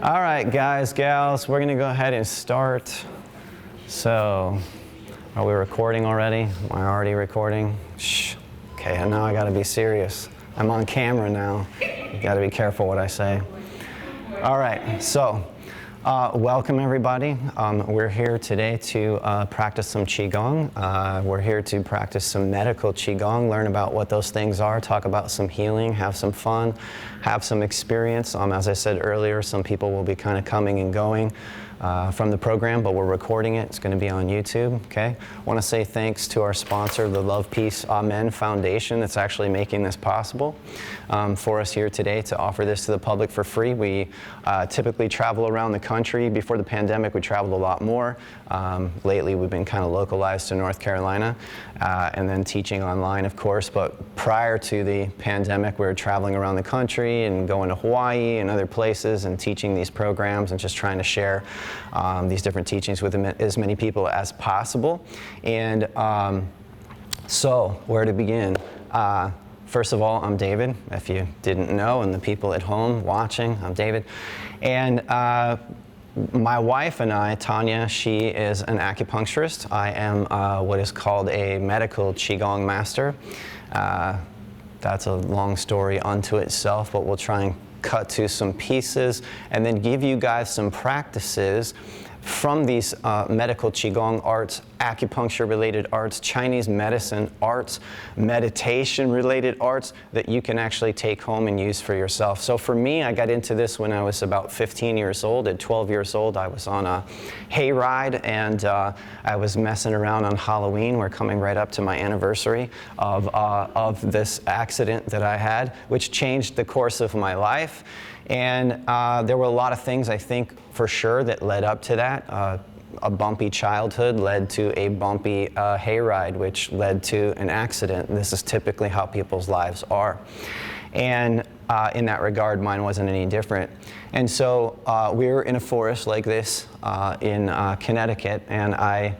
All right, guys, gals, we're going to go ahead and start. So, are we recording already? Am I already recording? Shh. Okay, and now I got to be serious. I'm on camera now. You got to be careful what I say. All right, so welcome everybody. We're here today to practice some Qigong. We're here to practice some medical Qigong, learn about what those things are, talk about some healing, have some fun, have some experience. As I said earlier, some people will be kind of coming and going from the program, but we're recording it. It's going to be on YouTube, okay? I want to say thanks to our sponsor, the Love, Peace, Amen Foundation, that's actually making this possible for us here today to offer this to the public for free. We typically travel around the country. Before the pandemic, we traveled a lot more. Lately, we've been kind of localized to North Carolina and then teaching online, of course. But prior to the pandemic, we were traveling around the country and going to Hawaii and other places and teaching these programs and just trying to share these different teachings with as many people as possible. And so, where to begin? First of all, I'm David, if you didn't know, and the people at home watching, I'm David. And my wife and I, Tanya, she is an acupuncturist. I am what is called a Medical Qigong Master. That's a long story unto itself, but we'll try and cut to some pieces and then give you guys some practices from these medical Qigong arts, acupuncture-related arts, Chinese medicine arts, meditation-related arts that you can actually take home and use for yourself. So for me, I got into this when I was about 15 years old. At 12 years old, I was on a hayride, and I was messing around on Halloween. We're coming right up to my anniversary of this accident that I had, which changed the course of my life. And there were a lot of things, I think, for sure, that led up to that. A bumpy childhood led to a bumpy hayride, which led to an accident. This is typically how people's lives are. And in that regard, mine wasn't any different. And so we were in a forest like this in Connecticut, and I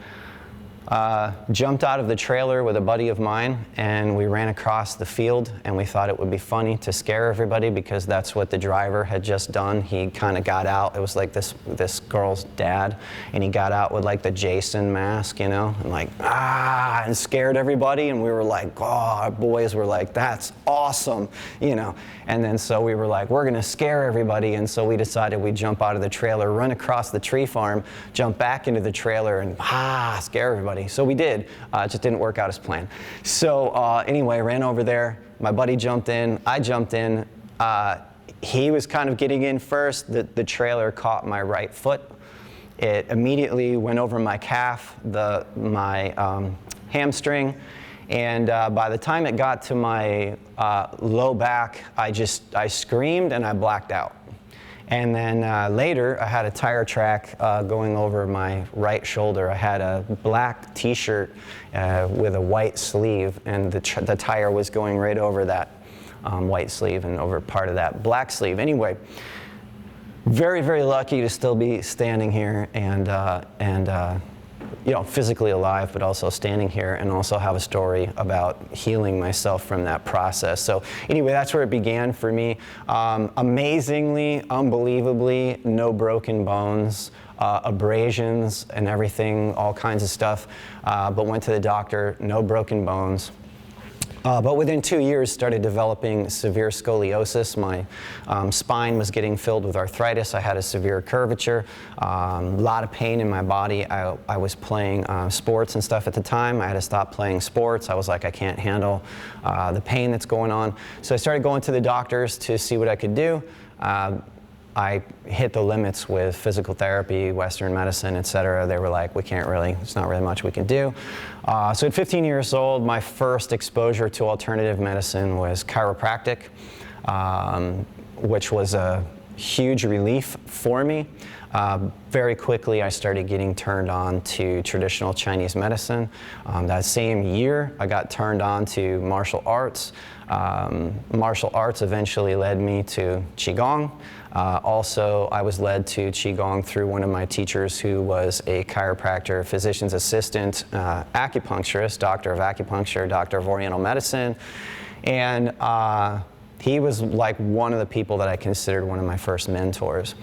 jumped out of the trailer with a buddy of mine, and we ran across the field, and we thought it would be funny to scare everybody because that's what the driver had just done. He kind of got out. It was like this girl's dad, and he got out with like the Jason mask, you know, and like, and scared everybody, and we were like, oh, our boys were like, that's awesome, you know. And then so we were like, we're gonna scare everybody, and so we decided we'd jump out of the trailer, run across the tree farm, jump back into the trailer, and scare everybody. So we did. It just didn't work out as planned. So anyway, ran over there. My buddy jumped in. I jumped in. He was kind of getting in first. The trailer caught my right foot. It immediately went over my calf, my hamstring. And by the time it got to my low back, I screamed and I blacked out. And then later, I had a tire track going over my right shoulder. I had a black T-shirt with a white sleeve, and the tire was going right over that white sleeve and over part of that black sleeve. Anyway, very, very lucky to still be standing here and you know, physically alive, but also standing here and also have a story about healing myself from that process. So anyway, that's where it began for me. Amazingly, unbelievably, no broken bones, abrasions and everything, all kinds of stuff. But went to the doctor, no broken bones. But within 2 years, started developing severe scoliosis. My spine was getting filled with arthritis. I had a severe curvature, a lot of pain in my body. I was playing sports and stuff at the time. I had to stop playing sports. I was like, I can't handle the pain that's going on. So I started going to the doctors to see what I could do. I hit the limits with physical therapy, Western medicine, et cetera. They were like, it's not really much we can do. So at 15 years old, my first exposure to alternative medicine was chiropractic, which was a huge relief for me. Very quickly, I started getting turned on to traditional Chinese medicine. That same year, I got turned on to martial arts. Martial arts eventually led me to Qigong. Also, I was led to Qigong through one of my teachers who was a chiropractor, physician's assistant, acupuncturist, doctor of acupuncture, doctor of oriental medicine. And he was like one of the people that I considered one of my first mentors.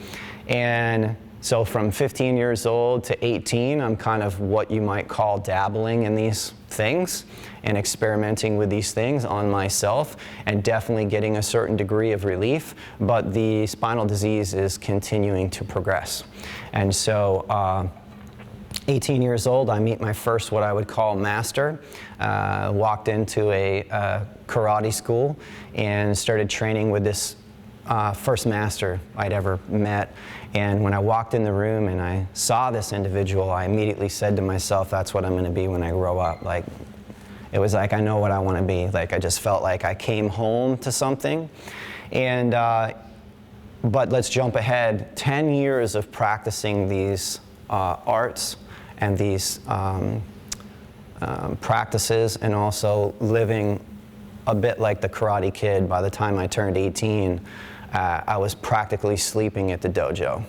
And so from 15 years old to 18, I'm kind of what you might call dabbling in these things and experimenting with these things on myself, and definitely getting a certain degree of relief, but the spinal disease is continuing to progress. And so 18 years old, I meet my first what I would call master. Walked into a karate school and started training with this first master I'd ever met. And when I walked in the room and I saw this individual, I immediately said to myself, that's what I'm going to be when I grow up. Like, it was like, I know what I want to be. Like, I just felt like I came home to something. And but let's jump ahead. 10 years of practicing these arts and these practices, and also living a bit like the Karate Kid. By the time I turned 18, I was practically sleeping at the dojo.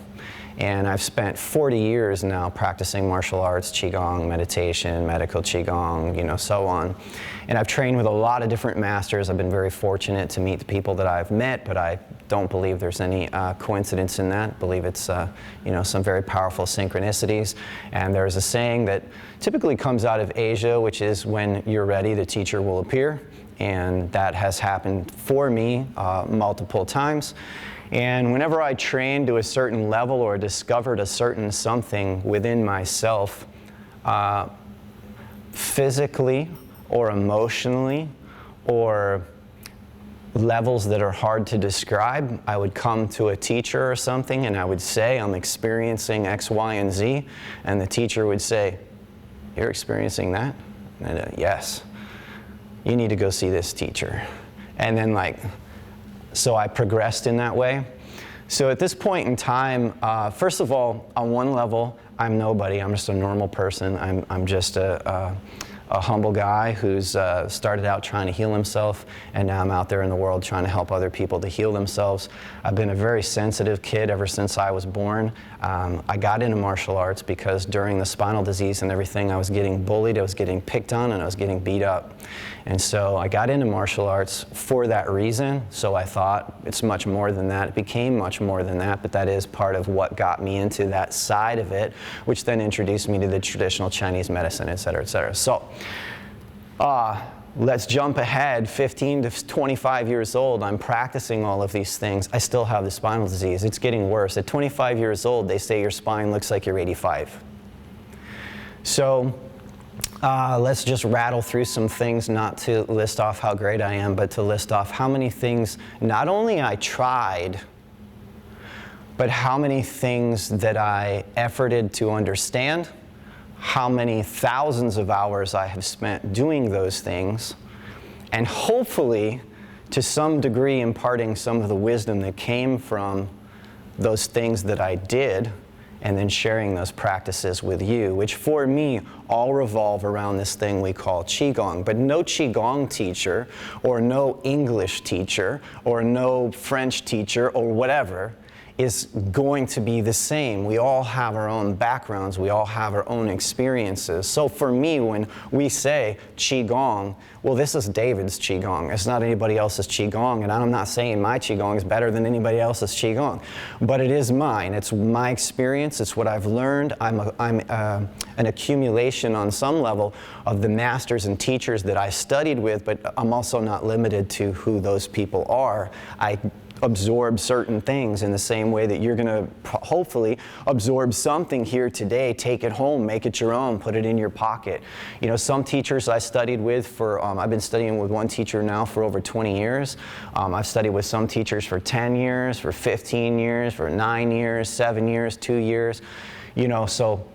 And I've spent 40 years now practicing martial arts, Qigong, meditation, medical Qigong, you know, so on. And I've trained with a lot of different masters. I've been very fortunate to meet the people that I've met, but I don't believe there's any coincidence in that. I believe it's, you know, some very powerful synchronicities. And there's a saying that typically comes out of Asia, which is, when you're ready, the teacher will appear. And that has happened for me multiple times. And whenever I trained to a certain level or discovered a certain something within myself, physically or emotionally, or levels that are hard to describe, I would come to a teacher or something and I would say, I'm experiencing X, Y, and Z. And the teacher would say, you're experiencing that? And I'd, yes. You need to go see this teacher. And then, like, so I progressed in that way. So at this point in time, first of all, on one level, I'm nobody. I'm just a normal person. I'm just a humble guy who's started out trying to heal himself, and now I'm out there in the world trying to help other people to heal themselves. I've been a very sensitive kid ever since I was born. I got into martial arts because during the spinal disease and everything, I was getting bullied, I was getting picked on, and I was getting beat up. And so I got into martial arts for that reason. So I thought it's much more than that. It became much more than that, but that is part of what got me into that side of it, which then introduced me to the traditional Chinese medicine, et cetera, et cetera. So let's jump ahead. 15 to 25 years old, I'm practicing all of these things. I still have the spinal disease. It's getting worse. At 25 years old, they say your spine looks like you're 85. So let's just rattle through some things, not to list off how great I am, but to list off how many things not only I tried, but how many things that I efforted to understand, how many thousands of hours I have spent doing those things, and hopefully to some degree imparting some of the wisdom that came from those things that I did, and then sharing those practices with you, which for me all revolve around this thing we call Qigong. But no Qigong teacher, or no English teacher, or no French teacher, or whatever, is going to be the same. We all have our own backgrounds, we all have our own experiences. So for me, when we say Qigong, well, this is David's Qigong. It's not anybody else's Qigong, and I'm not saying my Qigong is better than anybody else's Qigong, but it is mine. It's my experience, it's what I've learned. I'm an accumulation on some level of the masters and teachers that I studied with, but I'm also not limited to who those people are. I absorb certain things in the same way that you're going to hopefully absorb something here today, take it home, make it your own, put it in your pocket. You know, some teachers I studied with for, I've been studying with one teacher now for over 20 years. I've studied with some teachers for 10 years, for 15 years, for 9 years, 7 years, 2 years, you know, so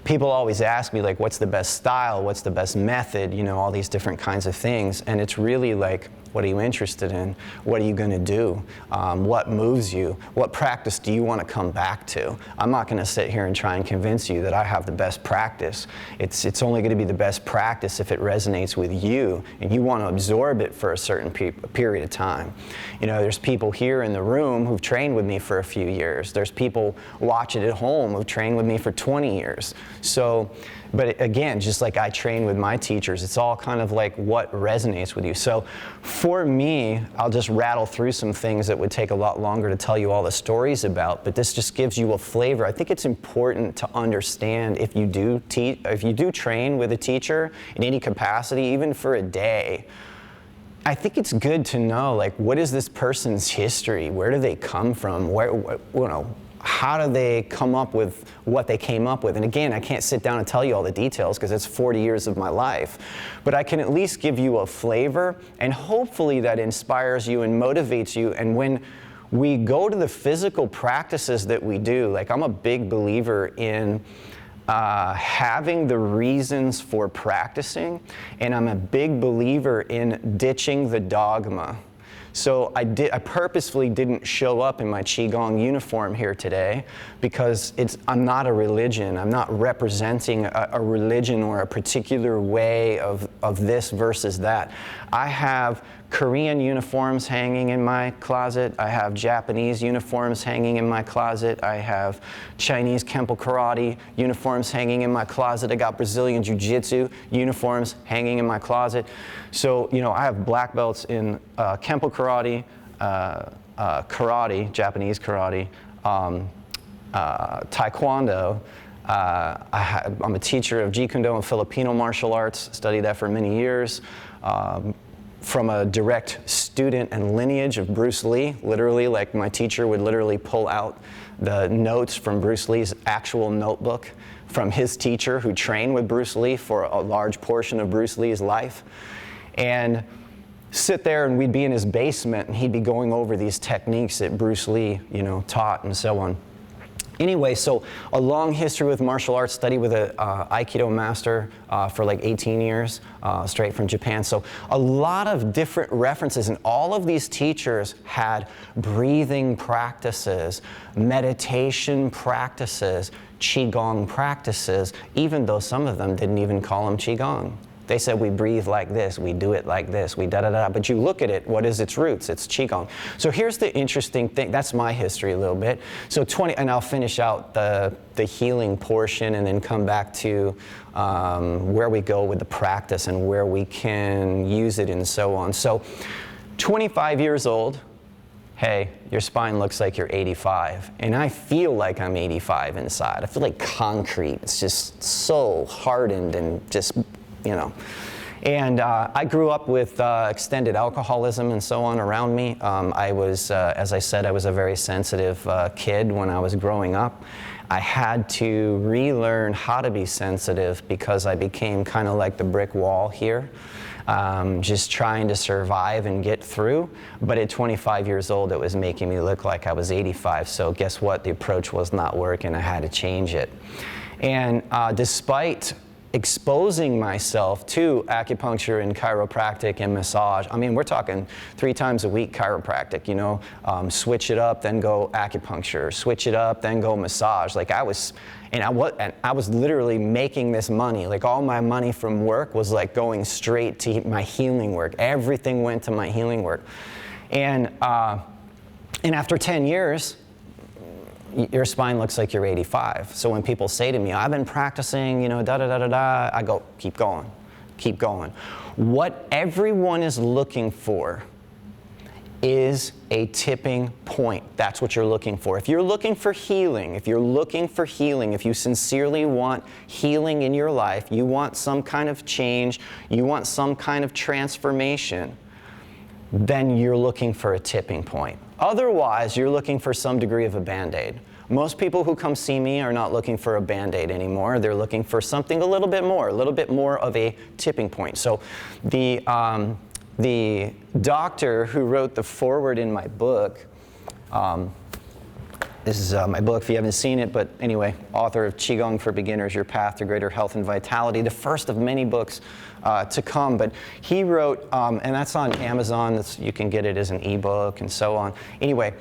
people always ask me, like, what's the best style, what's the best method, you know, all these different kinds of things, and it's really like, what are you interested in? What are you going to do? What moves you? What practice do you want to come back to? I'm not going to sit here and try and convince you that I have the best practice. It's only going to be the best practice if it resonates with you and you want to absorb it for a certain period of time. You know, there's people here in the room who've trained with me for a few years. There's people watching at home who've trained with me for 20 years. So, but again, just like I train with my teachers, it's all kind of like what resonates with you. So For me, I'll just rattle through some things that would take a lot longer to tell you all the stories about, but this just gives you a flavor. I think it's important to understand if you do train with a teacher in any capacity, even for a day, I think it's good to know, like, what is this person's history? Where do they come from? How do they come up with what they came up with? And again, I can't sit down and tell you all the details because it's 40 years of my life. But I can at least give you a flavor, and hopefully that inspires you and motivates you. And when we go to the physical practices that we do, like, I'm a big believer in having the reasons for practicing, and I'm a big believer in ditching the dogma. So I purposefully didn't show up in my Qigong uniform here today because I'm not a religion. I'm not representing a religion or a particular way of this versus that. I have Korean uniforms hanging in my closet. I have Japanese uniforms hanging in my closet. I have Chinese Kempo Karate uniforms hanging in my closet. I got Brazilian Jiu-Jitsu uniforms hanging in my closet. So, I have black belts in Kempo Karate, Japanese karate, Taekwondo. I'm a teacher of Jeet Kune Do and Filipino martial arts, studied that for many years. From a direct student and lineage of Bruce Lee, literally, like, my teacher would literally pull out the notes from Bruce Lee's actual notebook from his teacher who trained with Bruce Lee for a large portion of Bruce Lee's life, and sit there, and we'd be in his basement and he'd be going over these techniques that Bruce Lee, taught and so on. Anyway, so a long history with martial arts, study with a Aikido master for like 18 years, straight from Japan. So a lot of different references, and all of these teachers had breathing practices, meditation practices, Qigong practices, even though some of them didn't even call them Qigong. They said, we breathe like this, we do it like this, we da-da-da. But you look at it, what is its roots? It's Qigong. So here's the interesting thing. That's my history a little bit. So and I'll finish out the healing portion and then come back to where we go with the practice and where we can use it and so on. So 25 years old, hey, your spine looks like you're 85. And I feel like I'm 85 inside. I feel like concrete. It's just so hardened and just, And I grew up with extended alcoholism and so on around me. I was, as I said, I was a very sensitive kid when I was growing up. I had to relearn how to be sensitive because I became kind of like the brick wall here, just trying to survive and get through. But at 25 years old, it was making me look like I was 85. So guess what? The approach was not working. I had to change it. And despite exposing myself to acupuncture and chiropractic and massage. I mean, we're talking 3 times a week chiropractic, switch it up, then go acupuncture, switch it up, then go massage. Like I was literally making this money. Like all my money from work was like going straight to my healing work. Everything went to my healing work. And after 10 years, your spine looks like you're 85. So when people say to me, I've been practicing, da-da-da-da-da, I go, keep going, keep going. What everyone is looking for is a tipping point. That's what you're looking for. If you're looking for healing, if you sincerely want healing in your life, you want some kind of change, you want some kind of transformation, then you're looking for a tipping point. Otherwise, you're looking for some degree of a Band-Aid. Most people who come see me are not looking for a Band-Aid anymore. They're looking for something a little bit more of a tipping point. So the doctor who wrote the foreword in my book, this is my book if you haven't seen it, but anyway, author of Qigong for Beginners, Your Path to Greater Health and Vitality, the first of many books to come. But he wrote, and that's on Amazon, you can get it as an ebook and so on. Anyway,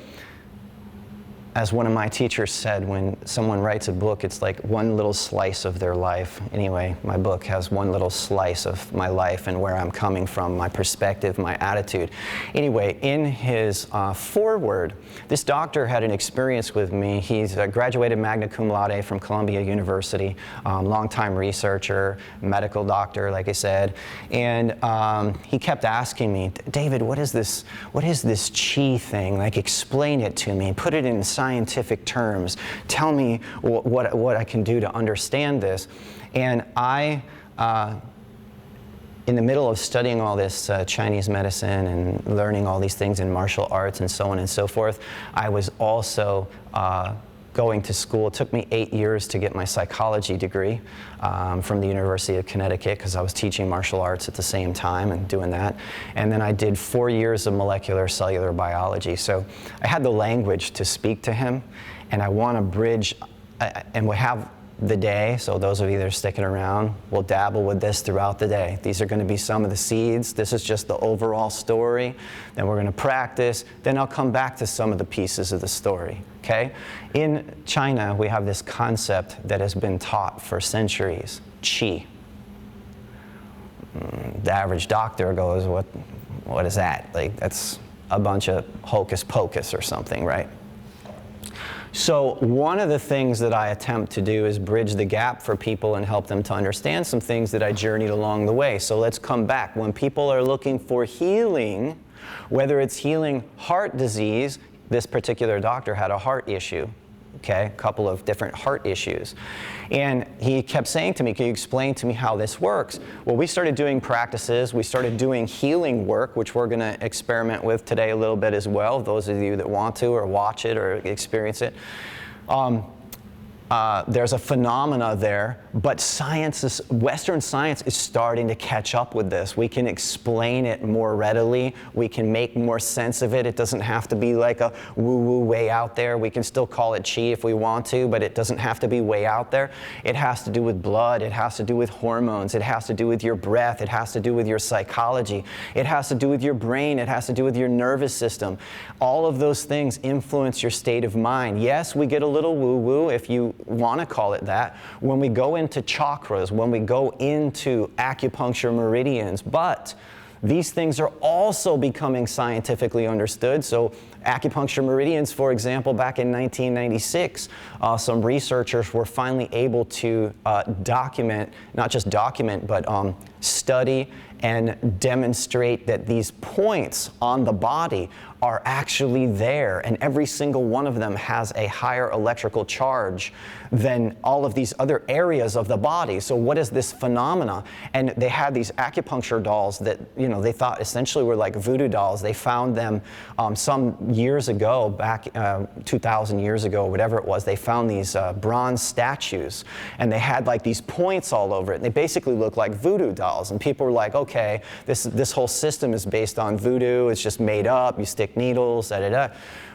as one of my teachers said, when someone writes a book, it's like one little slice of their life. Anyway, my book has one little slice of my life and where I'm coming from, my perspective, my attitude. Anyway, in his foreword, this doctor had an experience with me. He's a graduated magna cum laude from Columbia University, longtime researcher, medical doctor, like I said. And he kept asking me, David, what is this Qi thing? Like, explain it to me. Put it in scientific terms. Tell me what I can do to understand this. And I, in the middle of studying all this Chinese medicine and learning all these things in martial arts and so on and so forth, I was also going to school. It took me 8 years to get my psychology degree from the University of Connecticut, because I was teaching martial arts at the same time and doing that. And then I did 4 years of molecular cellular biology. So I had the language to speak to him, and I want to bridge, and we have the day, so those of you that are sticking around, we'll dabble with this throughout the day. These are going to be some of the seeds. This is just the overall story. Then we're going to practice. Then I'll come back to some of the pieces of the story, okay? In China, we have this concept that has been taught for centuries, Qi. The average doctor goes, what is that? Like, that's a bunch of hocus pocus or something, right? So one of the things that I attempt to do is bridge the gap for people and help them to understand some things that I journeyed along the way. So let's come back. When people are looking for healing, whether it's healing heart disease, this particular doctor had a heart issue, okay, a couple of different heart issues. And he kept saying to me, can you explain to me how this works? Well, we started doing practices. We started doing healing work, which we're going to experiment with today a little bit as well, those of you that want to or watch it or experience it. There's a phenomena there, but Western science is starting to catch up with this. We can explain it more readily. We can make more sense of it. It doesn't have to be like a woo-woo way out there. We can still call it Qi if we want to, but it doesn't have to be way out there. It has to do with blood. It has to do with hormones. It has to do with your breath. It has to do with your psychology. It has to do with your brain. It has to do with your nervous system. All of those things influence your state of mind. Yes, we get a little woo-woo, if you want to call it that, when we go into chakras, when we go into acupuncture meridians, but these things are also becoming scientifically understood. So acupuncture meridians, for example, back in 1996, some researchers were finally able to document, not just document, but study and demonstrate that these points on the body are actually there, and every single one of them has a higher electrical charge than all of these other areas of the body. So what is this phenomena? And they had these acupuncture dolls that, you know, they thought essentially were like voodoo dolls. They found them some years ago, back 2,000 years ago, whatever it was. They found these bronze statues, and they had like these points all over it. And they basically looked like voodoo dolls, and people were like, okay, this whole system is based on voodoo. It's just made up. You stick needles, da-da-da.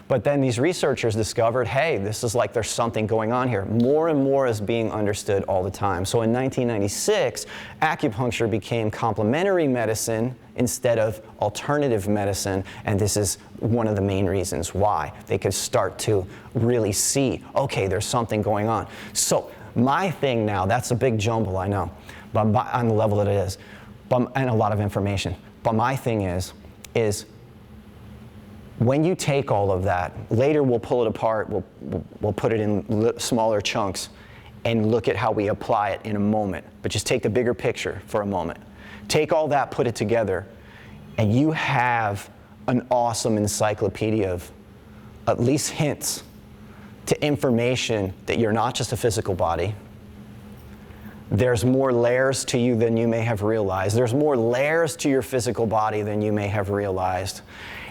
But then these researchers discovered, hey, this is like there's something going on here. More and more is being understood all the time. So in 1996, acupuncture became complementary medicine instead of alternative medicine, and this is one of the main reasons why. They could start to really see, okay, there's something going on. So my thing now, that's a big jumble, I know, but on the level that it is, and a lot of information. But my thing is when you take all of that, later we'll pull it apart, we'll put it in smaller chunks and look at how we apply it in a moment. But just take the bigger picture for a moment. Take all that, put it together, and you have an awesome encyclopedia of at least hints to information that you're not just a physical body. There's more layers to you than you may have realized. There's more layers to your physical body than you may have realized.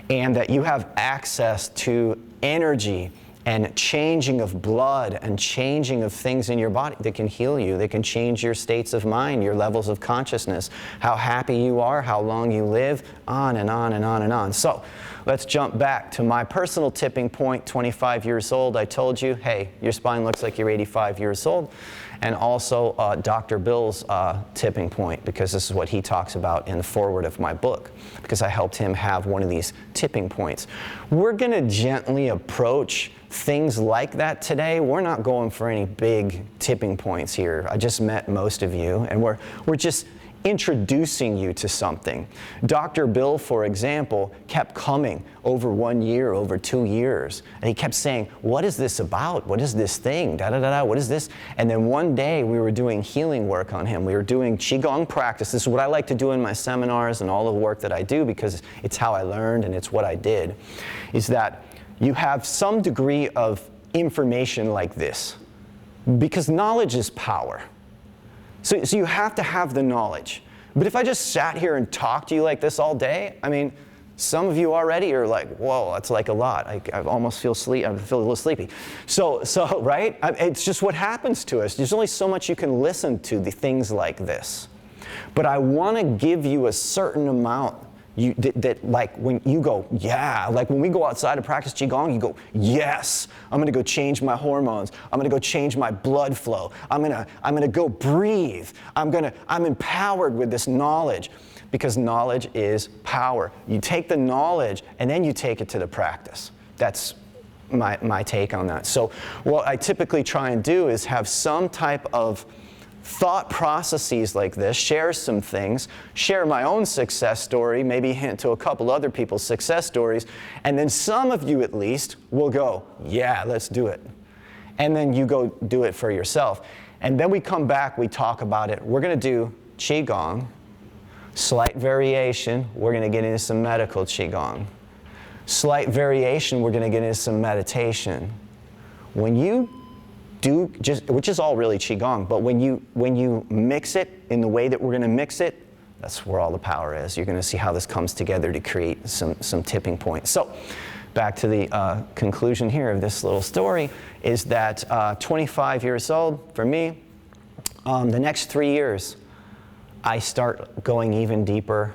And that you have access to energy and changing of blood and changing of things in your body that can heal you, that can change your states of mind, your levels of consciousness, how happy you are, how long you live, on and on and on and on. So let's jump back to my personal tipping point, 25 years old. I told you, hey, your spine looks like you're 85 years old. And also Dr. Bill's tipping point, because this is what he talks about in the foreword of my book, because I helped him have one of these tipping points. We're going to gently approach things like that today. We're not going for any big tipping points here. I just met most of you, and we're just introducing you to something. Dr. Bill, for example, kept coming over 1 year, over 2 years, and he kept saying, what is this about? What is this thing? Da-da-da-da, what is this? And then one day we were doing healing work on him. We were doing Qigong practice. This is what I like to do in my seminars and all the work that I do, because it's how I learned and it's what I did, is that you have some degree of information like this, because knowledge is power. So you have to have the knowledge. But if I just sat here and talked to you like this all day, I mean, some of you already are like, whoa, that's like a lot. I almost feel I feel a little sleepy. So right? It's just what happens to us. There's only so much you can listen to the things like this. But I want to give you a certain amount that like when you go, yeah, like when we go outside to practice Qigong, you go, yes, I'm going to go change my hormones. I'm going to go change my blood flow. I'm going to go breathe. I'm empowered with this knowledge, because knowledge is power. You take the knowledge and then you take it to the practice. That's my take on that. So what I typically try and do is have some type of thought processes like this, share some things, share my own success story, maybe hint to a couple other people's success stories, and then some of you at least will go, yeah, let's do it. And then you go do it for yourself. And then we come back, we talk about it. We're going to do Qigong, slight variation, we're going to get into some medical Qigong. Slight variation, we're going to get into some meditation. When you do, which is all really Qigong, but when you mix it in the way that we're going to mix it, that's where all the power is. You're going to see how this comes together to create some tipping points. So back to the conclusion here of this little story is that 25 years old, for me, the next 3 years, I start going even deeper,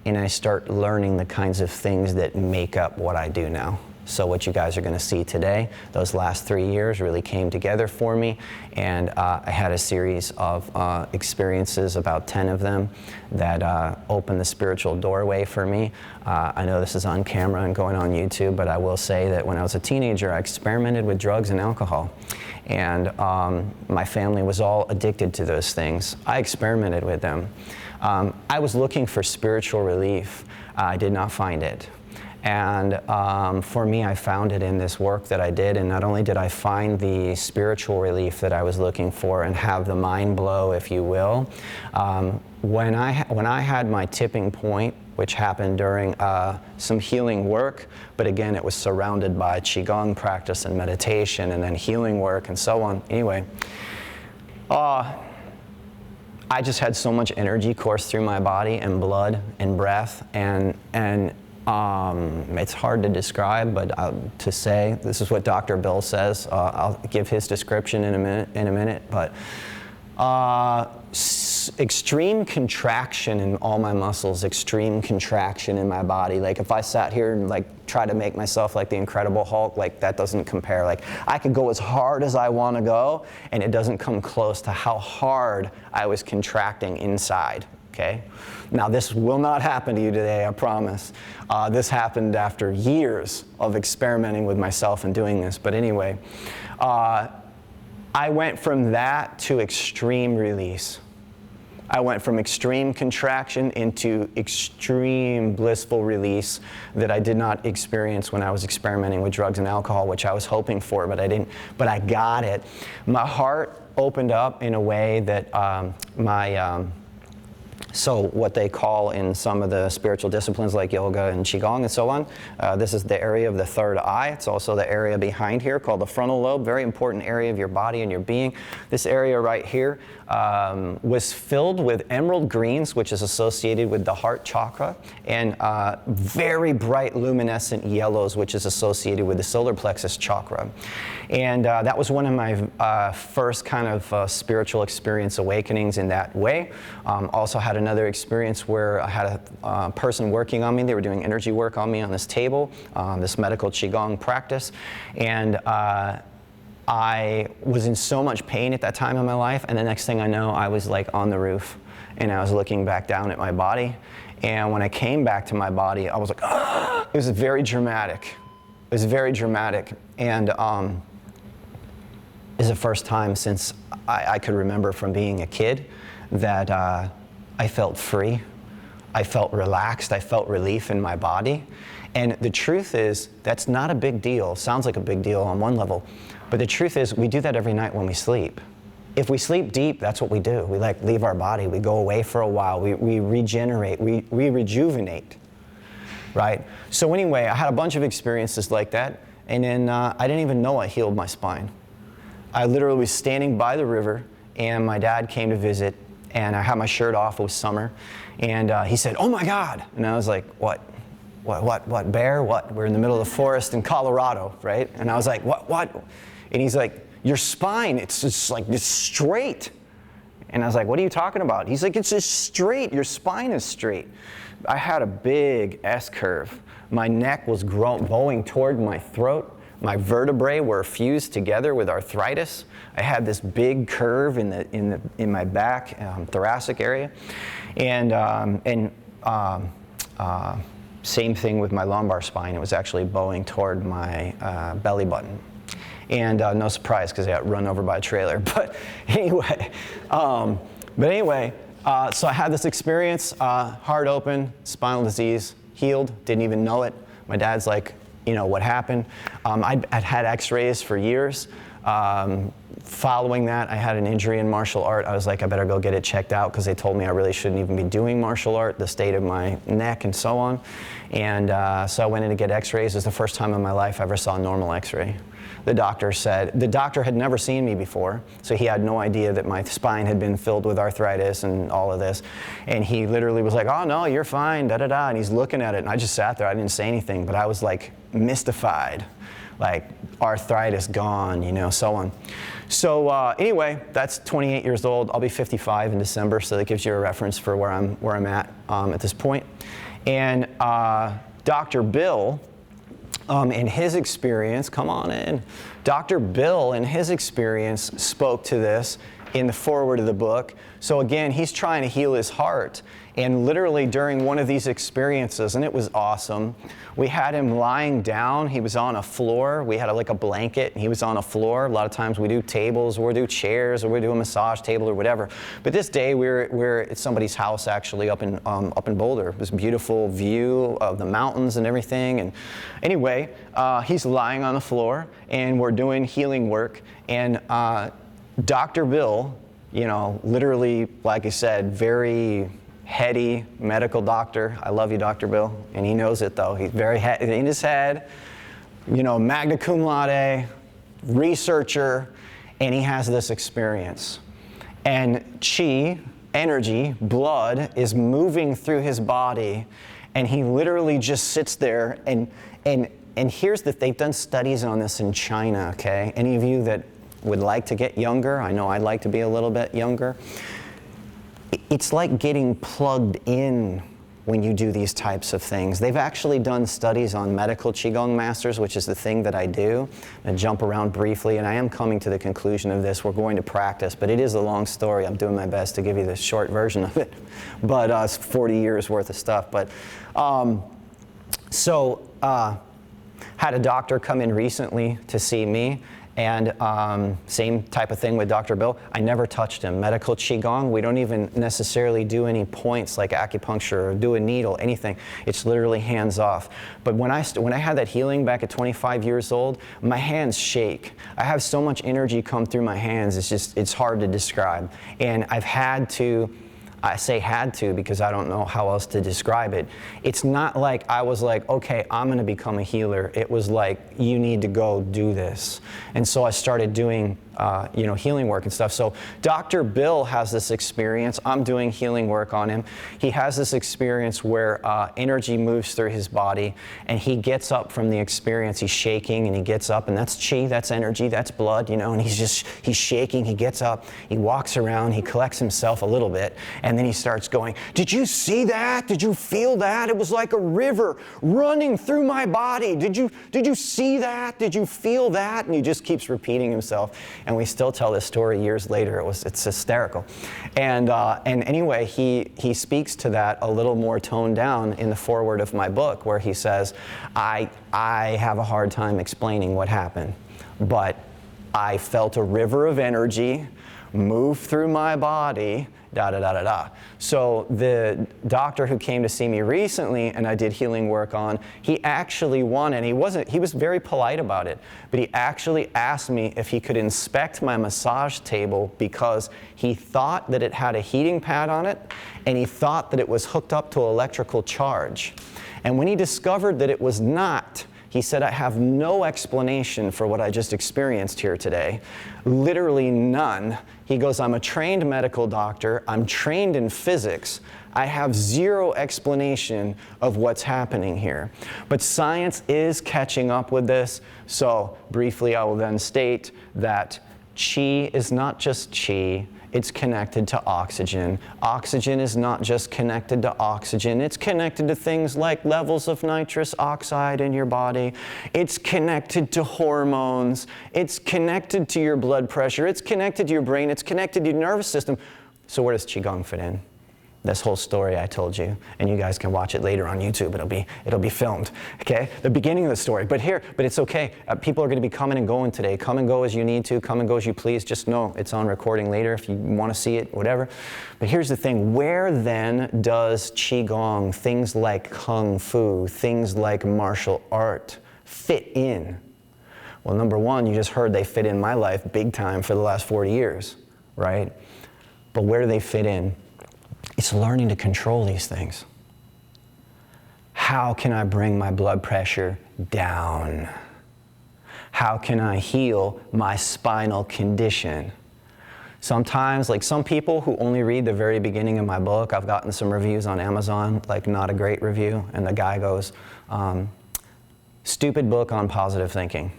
and I start learning the kinds of things that make up what I do now. So what you guys are going to see today, those last 3 years really came together for me, and I had a series of experiences, about 10 of them, that opened the spiritual doorway for me. I know this is on camera and going on YouTube, but I will say that when I was a teenager, I experimented with drugs and alcohol. And my family was all addicted to those things. I experimented with them. I was looking for spiritual relief. I did not find it. And for me, I found it in this work that I did, and not only did I find the spiritual relief that I was looking for and have the mind blow, if you will, when I had my tipping point, which happened during some healing work, but again, it was surrounded by Qigong practice and meditation and then healing work and so on. Anyway, I just had so much energy course through my body and blood and breath, and it's hard to describe, but to say, this is what Dr. Bill says. I'll give his description in a minute, but extreme contraction in all my muscles, extreme contraction in my body. Like if I sat here and like try to make myself like the Incredible Hulk, like that doesn't compare. Like I could go as hard as I want to go, and it doesn't come close to how hard I was contracting inside. Okay? Now this will not happen to you today, I promise. This happened after years of experimenting with myself and doing this. But anyway, I went from that to extreme release. I went from extreme contraction into extreme blissful release that I did not experience when I was experimenting with drugs and alcohol, which I was hoping for, but I didn't. But I got it. My heart opened up in a way that so what they call in some of the spiritual disciplines like yoga and Qigong and so on, this is the area of the third eye. It's also the area behind here called the frontal lobe, very important area of your body and your being. This area right here was filled with emerald greens, which is associated with the heart chakra, and very bright luminescent yellows, which is associated with the solar plexus chakra. And that was one of my first kind of spiritual experience awakenings in that way. Also had another experience where I had a person working on me. They were doing energy work on me on this table, this medical Qigong practice. And I was in so much pain at that time in my life. And the next thing I know, I was like on the roof. And I was looking back down at my body. And when I came back to my body, I was like, ah! It was very dramatic. It was very dramatic. And it's the first time since I could remember from being a kid that I felt free. I felt relaxed. I felt relief in my body. And the truth is, that's not a big deal. Sounds like a big deal on one level. But the truth is, we do that every night when we sleep. If we sleep deep, that's what we do. We like leave our body. We go away for a while. We regenerate. We rejuvenate, right? So anyway, I had a bunch of experiences like that. And then I didn't even know I healed my spine. I literally was standing by the river, and my dad came to visit, and I had my shirt off. It was summer. And he said, "Oh my God." And I was like, what, bear, what? We're in the middle of the forest in Colorado, right? And I was like, what? And he's like, "Your spine, it's just like, it's straight." And I was like, "What are you talking about?" He's like, "It's just straight, your spine is straight." I had a big S-curve. My neck was bowing toward my throat. My vertebrae were fused together with arthritis. I had this big curve in my back, thoracic area. And same thing with my lumbar spine. It was actually bowing toward my belly button. And no surprise, because I got run over by a trailer. But anyway, so I had this experience, heart open, spinal disease, healed, didn't even know it. My dad's like, "You know, what happened?" I'd had x-rays for years. Following that, I had an injury in martial art. I was like, I better go get it checked out, because they told me I really shouldn't even be doing martial art, the state of my neck and so on. And so I went in to get x-rays. It was the first time in my life I ever saw a normal x-ray. The doctor had never seen me before, so he had no idea that my spine had been filled with arthritis and all of this. And he literally was like, "Oh no, you're fine, da-da-da." And he's looking at it, and I just sat there. I didn't say anything, but I was like mystified, like arthritis gone, you know, so on. So anyway, that's 28 years old. I'll be 55 in December, so that gives you a reference for where I'm at this point. And Dr. Bill, in his experience, come on in. Dr. Bill, in his experience, spoke to this in the foreword of the book. So again, he's trying to heal his heart. And literally during one of these experiences, and it was awesome, we had him lying down. He was on a floor. We had like a blanket, and he was on a floor. A lot of times we do tables, or we do chairs, or we do a massage table, or whatever. But this day we're at somebody's house, actually, up in Boulder. This beautiful view of the mountains and everything. And anyway, he's lying on the floor, and we're doing healing work. And Dr. Bill, you know, literally, like I said, very heady medical doctor. I love you, Dr. Bill. And he knows it, though. He's very in his head, you know, magna cum laude, researcher, and he has this experience. And chi, energy, blood, is moving through his body, and he literally just sits there. And here's they've done studies on this in China, okay? Any of you that would like to get younger, I know I'd like to be a little bit younger. It's like getting plugged in when you do these types of things. They've actually done studies on Medical Qigong Masters, which is the thing that I do. I jump around briefly, and I am coming to the conclusion of this. We're going to practice, but it is a long story. I'm doing my best to give you the short version of it. But it's 40 years worth of stuff. But had a doctor come in recently to see me. And same type of thing with Dr. Bill. I never touched him. Medical Qigong, we don't even necessarily do any points like acupuncture or do a needle, anything. It's literally hands off. But when I had that healing back at 25 years old, my hands shake. I have so much energy come through my hands, it's hard to describe. And I've had to, I say had to because I don't know how else to describe it. It's not like I was like, okay, I'm going to become a healer. It was like, you need to go do this. And so I started doing healing work and stuff. So Dr. Bill has this experience. I'm doing healing work on him. He has this experience where energy moves through his body, and he gets up from the experience. He's shaking, and he gets up, and that's chi, that's energy, that's blood, and he's shaking. He gets up, he walks around, he collects himself a little bit, and then he starts going, "Did you see that? Did you feel that? It was like a river running through my body. Did you see that? Did you feel that?" And he just keeps repeating himself. And we still tell this story years later. It's hysterical. And anyway, he speaks to that a little more toned down in the foreword of my book, where he says, I have a hard time explaining what happened, but I felt a river of energy move through my body, da-da-da-da-da. So the doctor who came to see me recently and I did healing work on, he actually wanted, he was very polite about it, but he actually asked me if he could inspect my massage table because he thought that it had a heating pad on it, and he thought that it was hooked up to electrical charge. And when he discovered that it was not, he said, "I have no explanation for what I just experienced here today. Literally none." He goes, "I'm a trained medical doctor. I'm trained in physics. I have zero explanation of what's happening here." But science is catching up with this. So briefly, I will then state that chi is not just chi. It's connected to oxygen. Oxygen is not just connected to oxygen. It's connected to things like levels of nitrous oxide in your body. It's connected to hormones. It's connected to your blood pressure. It's connected to your brain. It's connected to your nervous system. So where does Qigong fit in? This whole story I told you, and you guys can watch it later on YouTube. It'll be filmed, okay? The beginning of the story. But it's okay. People are going to be coming and going today. Come and go as you need to. Come and go as you please. Just know it's on recording later if you want to see it, whatever. But here's the thing. Where then does Qigong, things like Kung Fu, things like martial art fit in? Well, number one, you just heard they fit in my life big time for the last 40 years, right? But where do they fit in? It's learning to control these things. How can I bring my blood pressure down? How can I heal my spinal condition? Sometimes, like some people who only read the very beginning of my book, I've gotten some reviews on Amazon, like not a great review, and the guy goes, "Stupid book on positive thinking."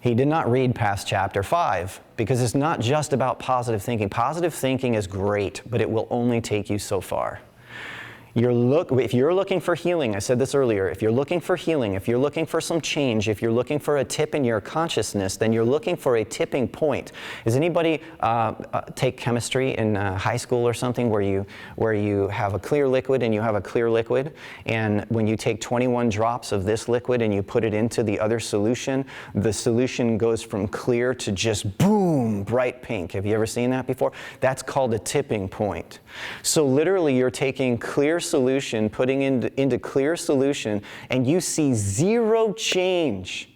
He did not read past chapter 5, because it's not just about positive thinking. Positive thinking is great, but it will only take you so far. If you're looking for healing, I said this earlier, if you're looking for healing, if you're looking for some change, if you're looking for a tip in your consciousness, then you're looking for a tipping point. Does anybody take chemistry in high school or something where you have a clear liquid and you have a clear liquid, and when you take 21 drops of this liquid and you put it into the other solution, the solution goes from clear to just boom, bright pink. Have you ever seen that before? That's called a tipping point. So literally you're taking clear solution, putting into clear solution, and you see zero change.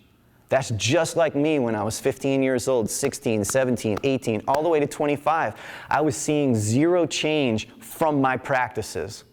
That's just like me when I was 15 years old, 16, 17, 18, all the way to 25. I was seeing zero change from my practices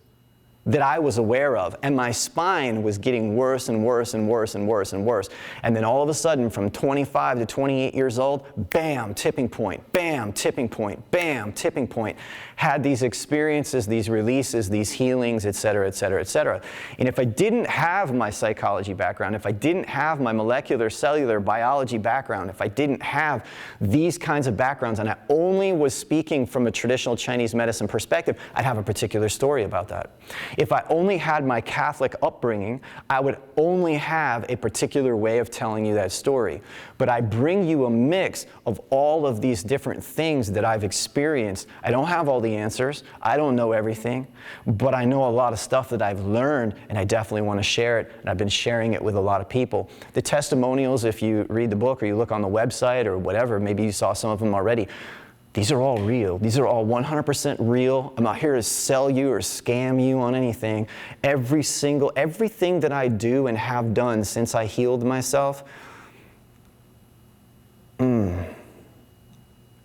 that I was aware of, and my spine was getting worse and worse and worse and worse and worse. And then all of a sudden, from 25 to 28 years old, bam, tipping point, bam, tipping point, bam, tipping point. Had these experiences, these releases, these healings, et cetera, et cetera, et cetera. And if I didn't have my psychology background, if I didn't have my molecular cellular biology background, if I didn't have these kinds of backgrounds, and I only was speaking from a traditional Chinese medicine perspective, I'd have a particular story about that. If I only had my Catholic upbringing, I would only have a particular way of telling you that story. But I bring you a mix of all of these different things that I've experienced. I don't have all the answers. I don't know everything. But I know a lot of stuff that I've learned, and I definitely want to share it. And I've been sharing it with a lot of people. The testimonials, if you read the book or you look on the website or whatever, maybe you saw some of them already. These are all real. These are all 100% real. I'm not here to sell you or scam you on anything. Everything that I do and have done since I healed myself,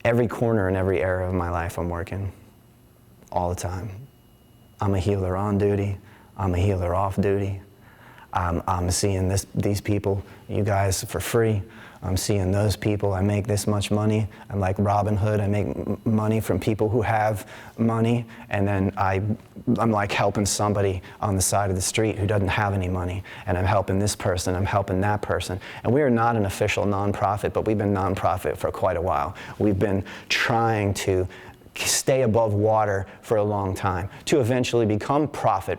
every corner and every area of my life I'm working all the time. I'm a healer on duty. I'm a healer off duty. I'm seeing these people, you guys, for free. I'm seeing those people, I make this much money. I'm like Robin Hood, I make money from people who have money, and then I'm like helping somebody on the side of the street who doesn't have any money, and I'm helping this person, I'm helping that person. And we are not an official nonprofit, but we've been nonprofit for quite a while. We've been trying to stay above water for a long time to eventually become profit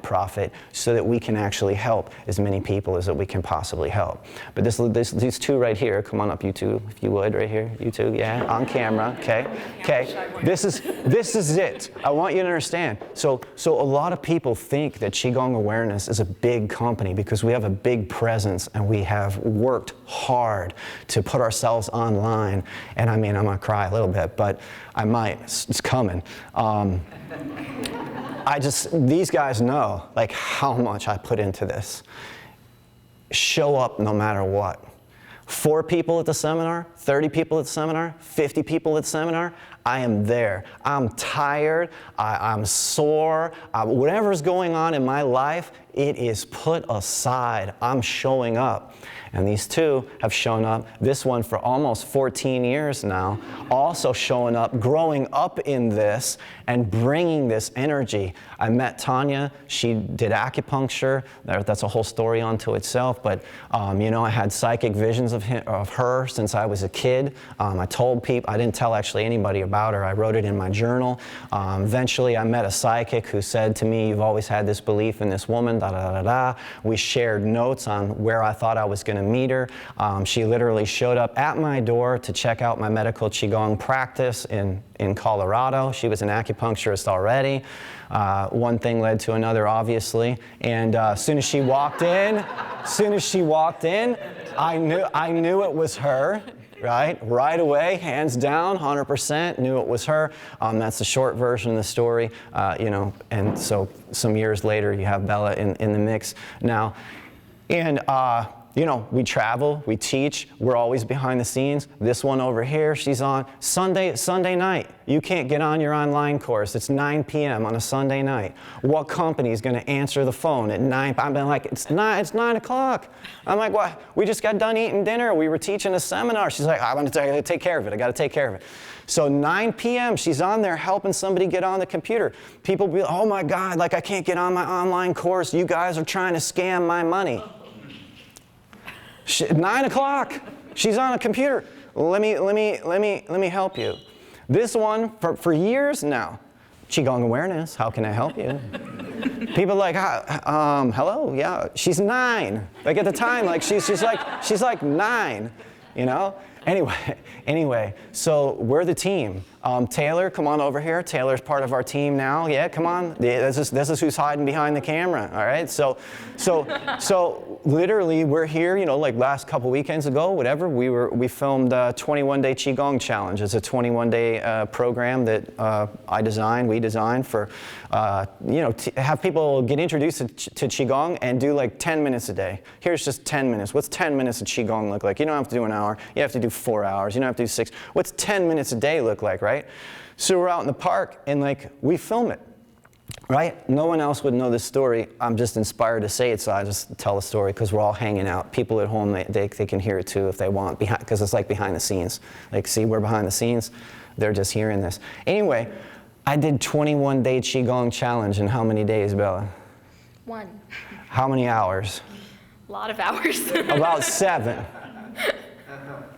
so that we can actually help as many people as that we can possibly help. But these two right here, come on up, you two, if you would, right here, you two, yeah, on camera, okay, this is it. I want you to understand. So a lot of people think that Qigong Awareness is a big company because we have a big presence and we have worked hard to put ourselves online. And I mean, I'm gonna cry a little bit, but I might, it's coming. These guys know like how much I put into this. Show up no matter what. 4 people at the seminar, 30 people at the seminar, 50 people at the seminar, I am there. I'm tired, I'm sore, whatever's going on in my life, it is put aside. I'm showing up. And these two have shown up, this one for almost 14 years now, also showing up, growing up in this, and bringing this energy. I met Tanya, she did acupuncture, that's a whole story unto itself, but you know, I had psychic visions of her since I was a kid. I told people, I didn't tell actually anybody about her, I wrote it in my journal. Eventually I met a psychic who said to me, you've always had this belief in this woman, da da da da. We shared notes on where I thought I was going to meet her. She literally showed up at my door to check out my medical Qigong practice in Colorado. She was an acupuncturist already. One thing led to another, obviously. And as soon as she walked in, I knew it was her. Right away, hands down, 100%, knew it was her. That's the short version of the story, you know, and so some years later you have Bella in the mix now. And you know, we travel, we teach, we're always behind the scenes. This one over here, she's on Sunday night. You can't get on your online course. It's 9 p.m. on a Sunday night. What company is going to answer the phone at 9? I've been like, it's 9 o'clock. I'm like, what? We just got done eating dinner. We were teaching a seminar. She's like, I got to take care of it. I got to take care of it. So 9 p.m., she's on there helping somebody get on the computer. People be like, oh my God, like I can't get on my online course. You guys are trying to scam my money. 9 o'clock, she's on a computer. Let me help you. This one, for years now, Qigong Awareness, how can I help you? People are like, hello, yeah, she's 9. Like at the time, like she's like 9, you know? Anyway, so we're the team. Taylor, come on over here. Taylor's part of our team now. Yeah, come on. This is who's hiding behind the camera. All right. So literally, we're here. You know, like last couple weekends ago, whatever. We filmed a 21-day Qigong challenge. It's a 21-day program that we designed for you know, have people get introduced to Qigong and do like 10 minutes a day. Here's just 10 minutes. What's 10 minutes of Qigong look like? You don't have to do an hour. You have to do 4 hours. You don't have to do 6. What's 10 minutes a day look like, right? So we're out in the park and like we film it, right? No one else would know this story. I'm just inspired to say it, so I just tell the story because we're all hanging out. People at home, they can hear it too if they want, because it's like behind the scenes. Like, see, we're behind the scenes. They're just hearing this. Anyway, I did 21-day Qigong challenge in how many days, Bella? 1. How many hours? A lot of hours. About 7.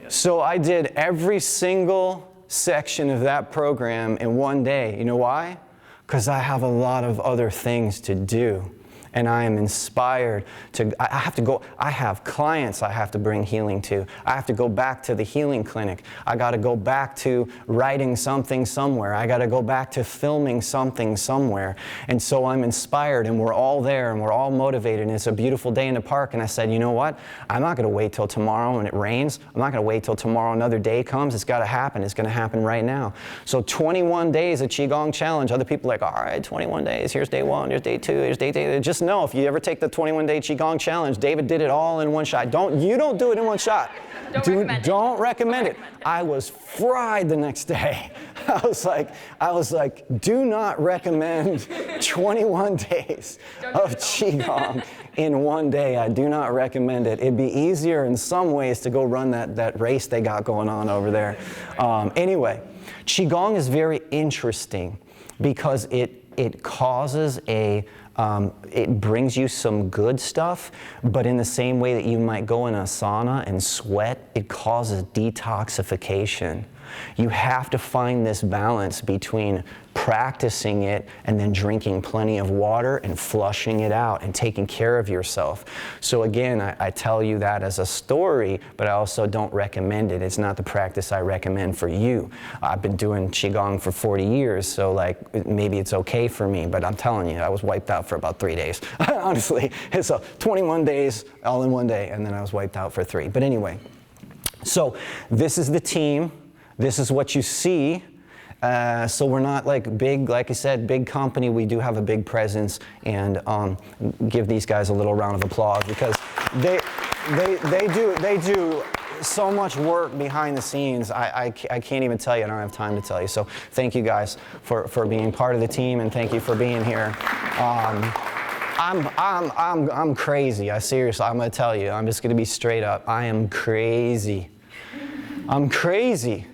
So I did every single section of that program in 1 day. You know why? Because I have a lot of other things to do. And I am inspired to, I have clients I have to bring healing to. I have to go back to the healing clinic. I got to go back to writing something somewhere. I got to go back to filming something somewhere. And so I'm inspired and we're all there and we're all motivated and it's a beautiful day in the park. And I said, you know what? I'm not going to wait till tomorrow when it rains. I'm not going to wait till tomorrow another day comes. It's got to happen. It's going to happen right now. So 21 days of Qigong challenge. Other people are like, all right, 21 days. Here's day 1. Here's day 2. Here's day 3. Just know, if you ever take the 21-day Qigong challenge, David did it all in one shot. You don't do it in one shot. Don't recommend it. I was fried the next day. I was like, do not recommend 21 days of Qigong in one day. I do not recommend it. It'd be easier in some ways to go run that race they got going on over there. Anyway, Qigong is very interesting because it causes it brings you some good stuff, but in the same way that you might go in a sauna and sweat, it causes detoxification. You have to find this balance between practicing it and then drinking plenty of water and flushing it out and taking care of yourself. So again, I tell you that as a story, but I also don't recommend it. It's not the practice I recommend for you. I've been doing Qigong for 40 years, so like maybe it's okay for me, but I'm telling you, I was wiped out for about 3 days. Honestly, it's 21 days all in one day, and then I was wiped out for 3. But anyway, so this is the team. This is what you see. So we're not like big, like I said, big company. We do have a big presence, and give these guys a little round of applause because they do so much work behind the scenes. I can't even tell you. I don't have time to tell you. So thank you guys for being part of the team, and thank you for being here. I'm crazy. Seriously, I'm gonna tell you. I'm just gonna be straight up. I am crazy. I'm crazy.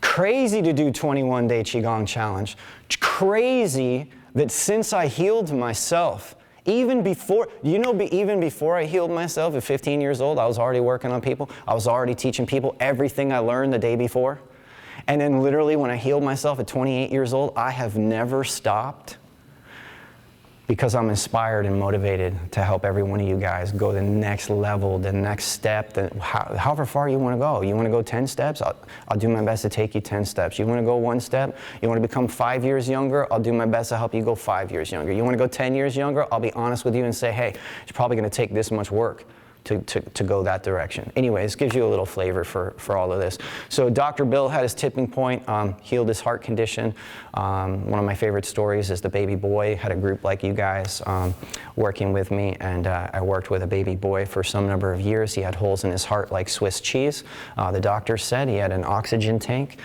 Crazy to do 21-day Qigong challenge. Crazy that since I healed myself, even before I healed myself at 15 years old, I was already working on people. I was already teaching people everything I learned the day before. And then literally when I healed myself at 28 years old, I have never stopped because I'm inspired and motivated to help every one of you guys go the next level, the next step, however far you want to go. You want to go 10 steps? I'll do my best to take you 10 steps. You want to go 1 step? You want to become 5 years younger? I'll do my best to help you go 5 years younger. You want to go 10 years younger? I'll be honest with you and say, hey, it's probably going to take this much work to go that direction. Anyways, gives you a little flavor for all of this. So Dr. Bill had his tipping point, healed his heart condition. One of my favorite stories is the baby boy. Had a group like you guys working with me, and I worked with a baby boy for some number of years. He had holes in his heart like Swiss cheese. The doctor said he had an oxygen tank.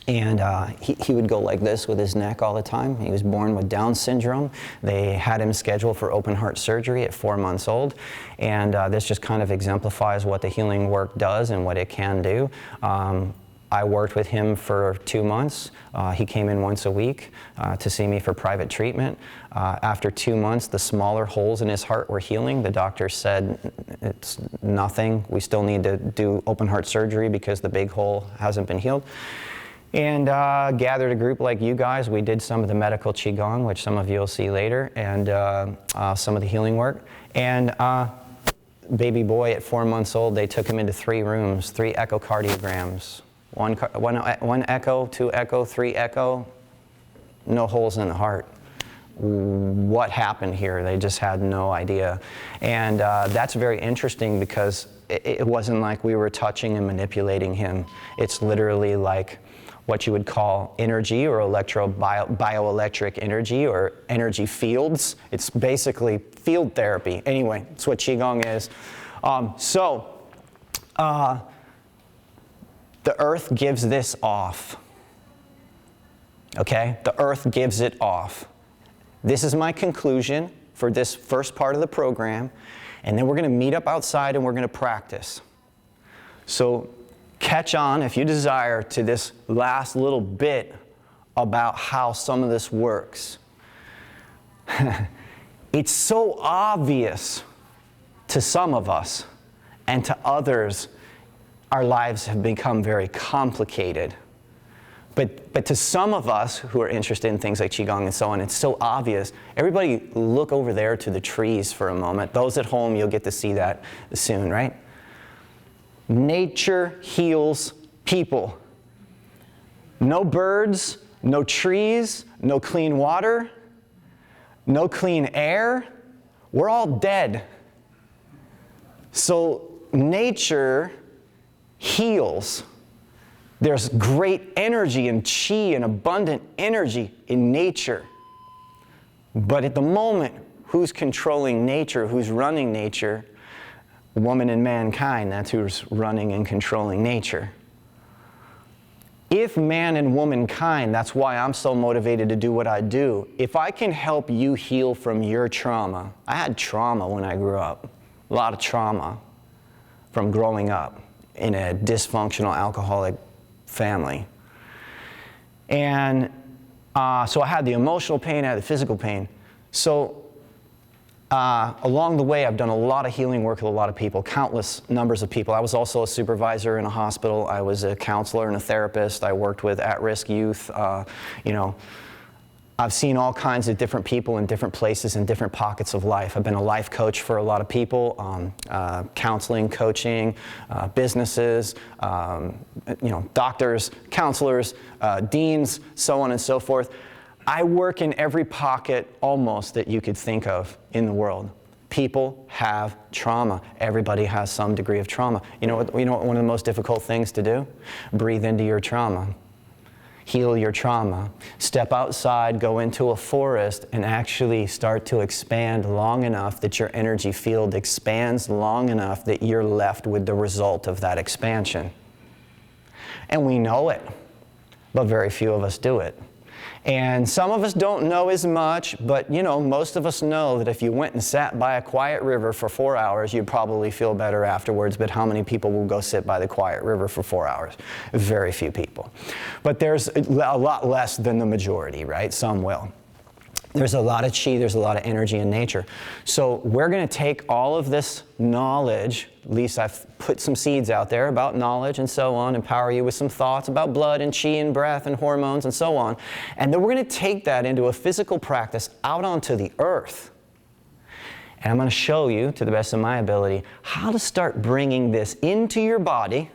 And he would go like this with his neck all the time. He was born with Down syndrome. They had him scheduled for open heart surgery at 4 months old. And this just kind of exemplifies what the healing work does and what it can do. I worked with him for 2 months. He came in once a week to see me for private treatment. After 2 months, the smaller holes in his heart were healing. The doctor said, it's nothing. We still need to do open heart surgery because the big hole hasn't been healed. And gathered a group like you guys. We did some of the medical Qigong, which some of you will see later, and some of the healing work. And baby boy at 4 months old, they took him into 3 rooms, 3 echocardiograms. One echo, 2 echo, 3 echo, no holes in the heart. What happened here? They just had no idea. And that's very interesting because it wasn't like we were touching and manipulating him. It's literally like what you would call energy or bioelectric energy or energy fields. It's basically field therapy. Anyway, that's what Qigong is. The earth gives this off. Okay? The earth gives it off. This is my conclusion for this first part of the program, and then we're going to meet up outside and we're going to practice. So catch on, if you desire, to this last little bit about how some of this works. It's so obvious to some of us, and to others, our lives have become very complicated. But to some of us who are interested in things like Qigong and so on, it's so obvious. Everybody look over there to the trees for a moment. Those at home, you'll get to see that soon, right? Nature heals people. No birds, no trees, no clean water, no clean air. We're all dead. So nature heals. There's great energy and qi and abundant energy in nature. But at the moment, who's controlling nature? Who's running nature? Woman and mankind, that's who's running and controlling nature. if man and womankind, that's why I'm so motivated to do what I do, if I can help you heal from your trauma, I had trauma when I grew up, a lot of trauma from growing up in a dysfunctional alcoholic family. And so I had the emotional pain, I had the physical pain. So along the way, I've done a lot of healing work with a lot of people, countless numbers of people. I was also a supervisor in a hospital. I was a counselor and a therapist. I worked with at-risk youth. You know, I've seen all kinds of different people in different places in different pockets of life. I've been a life coach for a lot of people, counseling, coaching, businesses, you know, doctors, counselors, deans, so on and so forth. I work in every pocket almost that you could think of in the world. People have trauma. Everybody has some degree of trauma. You know what one of the most difficult things to do? Breathe into your trauma. Heal your trauma. Step outside, go into a forest, and actually start to expand long enough that your energy field expands long enough that you're left with the result of that expansion. And we know it, but very few of us do it. And some of us don't know as much, but you know, most of us know that if you went and sat by a quiet river for 4 hours, you'd probably feel better afterwards. But how many people will go sit by the quiet river for 4 hours? Very few people. But there's a lot less than the majority, right? Some will. There's a lot of chi, there's a lot of energy in nature. So we're going to take all of this knowledge, at least I've put some seeds out there about knowledge and so on, empower you with some thoughts about blood and chi and breath and hormones and so on. And then we're going to take that into a physical practice out onto the earth. And I'm going to show you, to the best of my ability, how to start bringing this into your body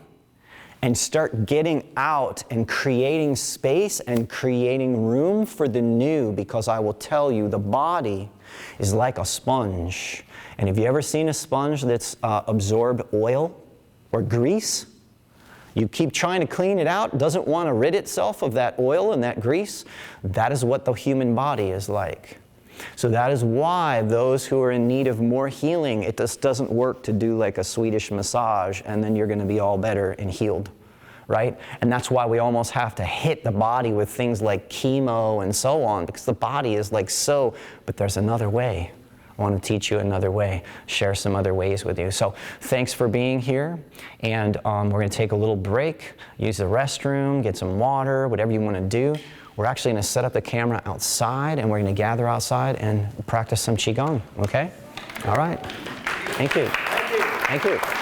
and start getting out and creating space and creating room for the new, because I will tell you, the body is like a sponge. And have you ever seen a sponge that's absorbed oil or grease? You keep trying to clean it out, it doesn't want to rid itself of that oil and that grease. That is what the human body is like. So that is why those who are in need of more healing, it just doesn't work to do like a Swedish massage and then you're going to be all better and healed, right? And that's why we almost have to hit the body with things like chemo and so on, because the body is like so, but there's another way. I want to teach you another way, share some other ways with you. So thanks for being here, and we're going to take a little break, use the restroom, get some water, whatever you want to do. We're actually going to set up the camera outside, and we're going to gather outside and practice some Qigong, okay? All right. Thank you. Thank you.